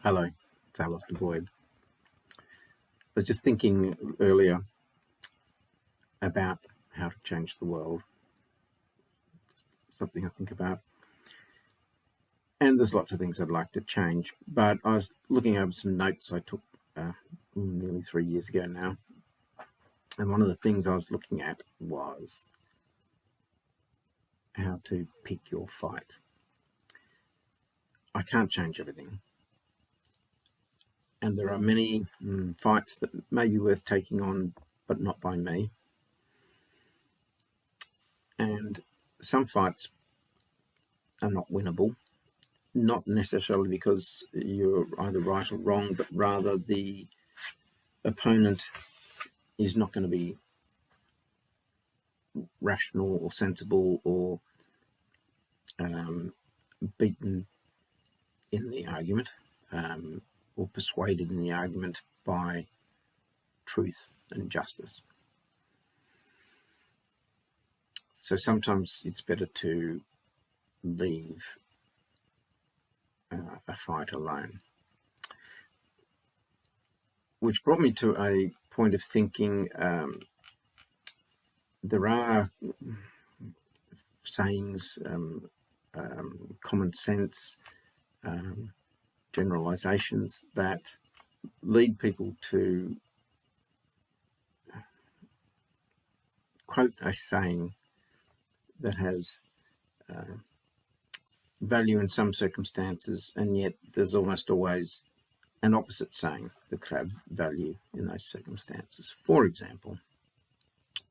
Hello, it's Alistair Boyd. I was just thinking earlier about how to change the world, something I think about. And there's lots of things I'd like to change, but I was looking over some notes I took nearly 3 years ago now. And one of the things I was looking at was how to pick your fight. I can't change everything. And there are many fights that may be worth taking on, but not by me. And some fights are not winnable, not necessarily because you're either right or wrong, but rather the opponent is not going to be rational or sensible or beaten in the argument or persuaded in the argument by truth and justice. So sometimes it's better to leave a fight alone. Which brought me to a point of thinking. There are sayings, common sense, generalizations that lead people to quote a saying that has value in some circumstances, and yet there's almost always an opposite saying that could have value in those circumstances. For example,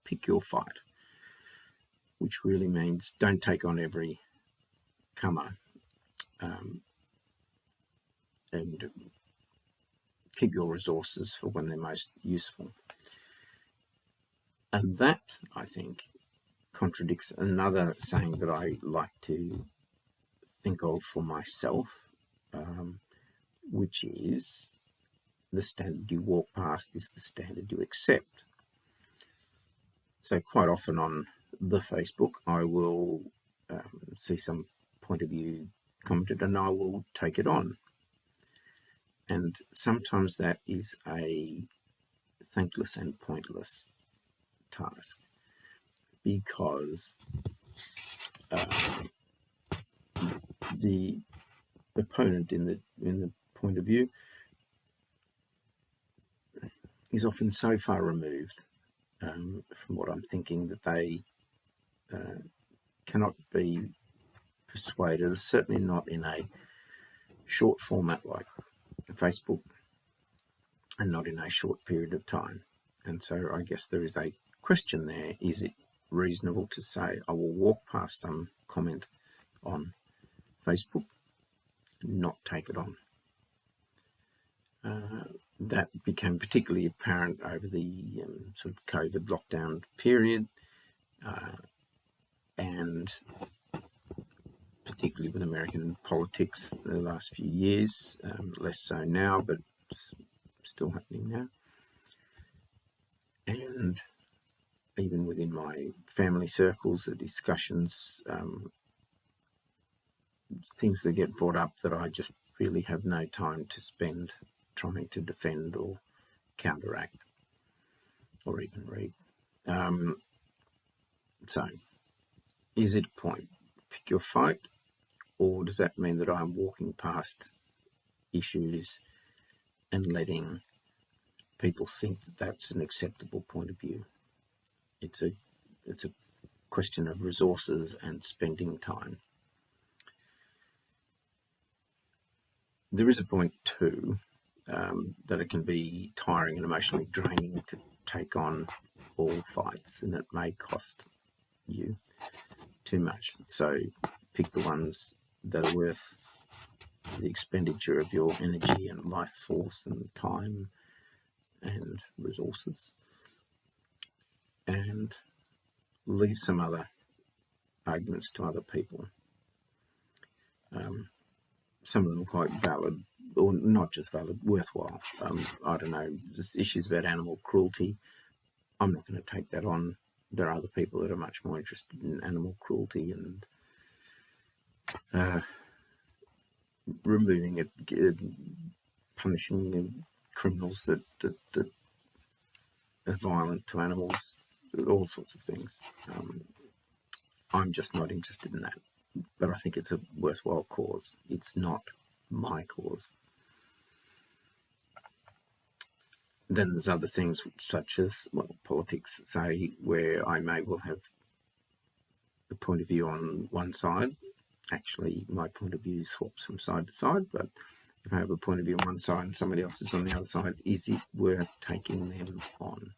pick your fight, which really means don't take on every comer, and keep your resources for when they're most useful. And that, I think, contradicts another saying that I like to think of for myself, which is the standard you walk past is the standard you accept. So quite often on the Facebook, I will see some point of view commented and I will take it on. And sometimes that is a thankless and pointless task because the opponent in the point of view is often so far removed from what I'm thinking that they cannot be persuaded, certainly not in a short format like Facebook and not in a short period of time. And so I guess there is a question there. Is it reasonable to say I will walk past some comment on Facebook and not take it on? That became particularly apparent over the sort of COVID lockdown period, and particularly with American politics the last few years, less so now, but still happening now. And even within my family circles, the discussions, things that get brought up that I just really have no time to spend trying to defend or counteract or even read. So, is it a point? Pick your fight, or does that mean that I'm walking past issues and letting people think that that's an acceptable point of view? It's a question of resources and spending time. There is a point too that it can be tiring and emotionally draining to take on all fights, and it may cost you too much. So pick the ones that are worth the expenditure of your energy and life force and time and resources, and leave some other arguments to other people. Some of them quite valid, or not just valid, worthwhile. I don't know, just issues about animal cruelty. I'm not going to take that on. There are other people that are much more interested in animal cruelty and removing it, punishing criminals that are violent to animals, all sorts of things. I'm just not interested in that, but I think it's a worthwhile cause. It's not my cause. Then there's other things such as, well, politics, say, where I may well have a point of view on one side. Actually, my point of view swaps from side to side, but if I have a point of view on one side and somebody else is on the other side, is it worth taking them on?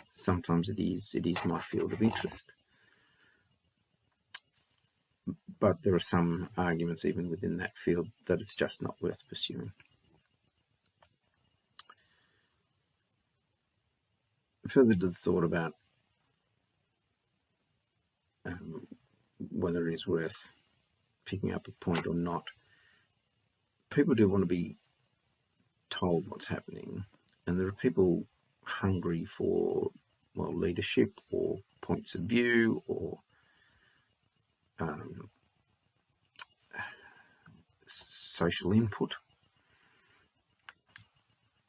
Sometimes it is my field of interest. But there are some arguments even within that field that it's just not worth pursuing. Further to the thought about whether it is worth picking up a point or not, people do want to be told what's happening, and there are people hungry for, well, leadership or points of view or social input.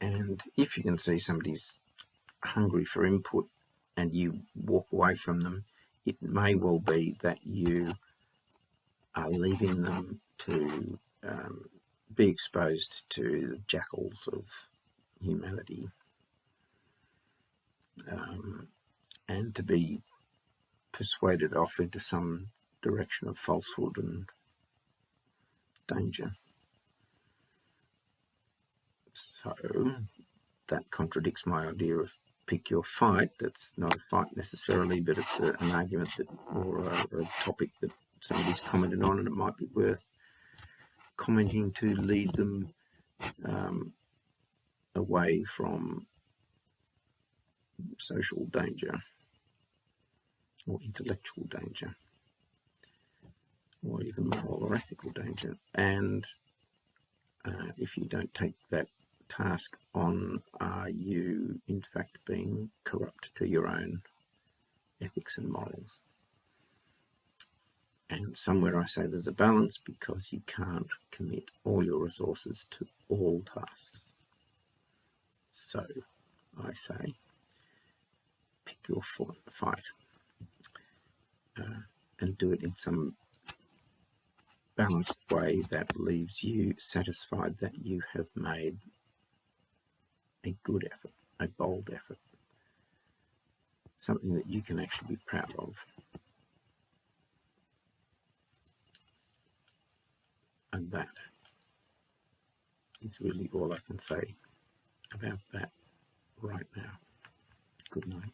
And if you can see somebody's hungry for input and you walk away from them, it may well be that you are leaving them to be exposed to the jackals of humanity, and to be persuaded off into some direction of falsehood and danger. So that contradicts my idea of pick your fight. That's not a fight necessarily, but it's an argument that, or a topic that somebody's commented on, and it might be worth commenting to lead them away from social danger or intellectual danger or even moral or ethical danger. And if you don't take that task on, are you in fact being corrupt to your own ethics and morals? And somewhere I say there's a balance, because you can't commit all your resources to all tasks. So I say, pick your fight and do it in some balanced way that leaves you satisfied that you have made a good effort, a bold effort, something that you can actually be proud of. And that is really all I can say about that right now. Good night.